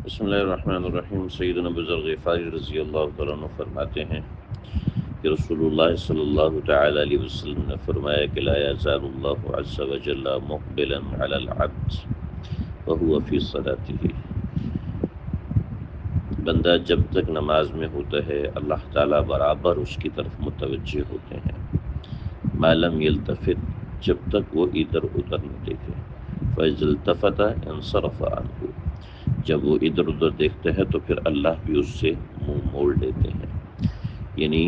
بسم اللہ الرحمن الرحیم۔ سیدنا ابو ذر غفاری رضی اللہ تعالیٰ عنہ فرماتے ہیں کہ رسول اللہ صلی اللہ تعالی علیہ وسلم نے فرمایا کہ لا یزال اللہ عز وجل مقبلا علی العبد وهو فی صلاته، بندہ جب تک نماز میں ہوتا ہے اللہ تعالیٰ برابر اس کی طرف متوجہ ہوتے ہیں، ما لم یلتفت، جب تک وہ ادھر ادھر نہ دیکھے، فاذا التفت انصرف عنہ، جب وہ ادھر ادھر دیکھتے ہیں تو پھر اللہ بھی اس سے منہ موڑ لیتے ہیں۔ یعنی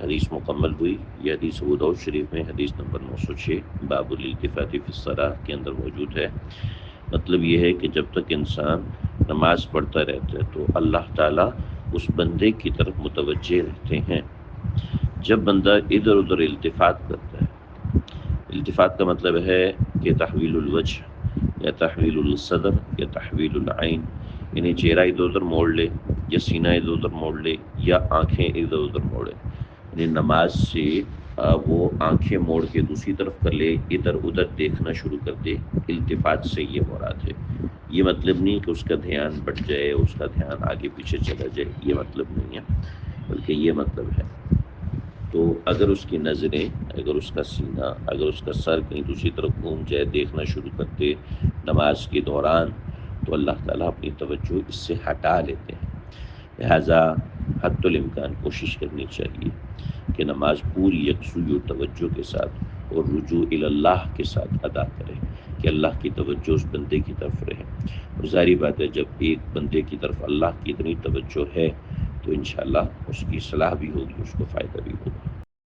حدیث مکمل ہوئی۔ یہ حدیث ابو داؤد شریف میں حدیث نمبر 906 باب الالتفات فی الصلاۃ کے اندر موجود ہے۔ مطلب یہ ہے کہ جب تک انسان نماز پڑھتا رہتا ہے تو اللہ تعالیٰ اس بندے کی طرف متوجہ رہتے ہیں۔ جب بندہ ادھر ادھر التفات کرتا ہے، التفات کا مطلب ہے کہ تحویل الوجہ یا تحویل الصدر یا تحویل العین، یعنی چہرہ ادھر ادھر موڑ لے یا سینہ ادھر ادھر موڑ لے یا آنکھیں ادھر ادھر موڑے، یعنی نماز سے وہ آنکھیں موڑ کے دوسری طرف کر لے، ادھر ادھر دیکھنا شروع کر دے، التفات سے یہ مراد ہے۔ یہ مطلب نہیں کہ اس کا دھیان بٹ جائے، اس کا دھیان آگے پیچھے چلا جائے، یہ مطلب نہیں ہے، بلکہ یہ مطلب ہے تو اگر اس کی نظریں، اگر اس کا سینہ، اگر اس کا سر کہیں دوسری طرف گھوم جائے، دیکھنا شروع کر دے نماز کے دوران، تو اللہ تعالیٰ اپنی توجہ اس سے ہٹا لیتے ہیں۔ لہٰذا حد الامکان کوشش کرنی چاہیے کہ نماز پوری یکسوئی و توجہ کے ساتھ اور رجوع الی اللہ کے ساتھ ادا کرے، کہ اللہ کی توجہ اس بندے کی طرف رہے۔ اور ظاہری بات ہے جب ایک بندے کی طرف اللہ کی اتنی توجہ ہے تو انشاءاللہ اس کی صلاح بھی ہوگی، اس کو فائدہ بھی ہوگا۔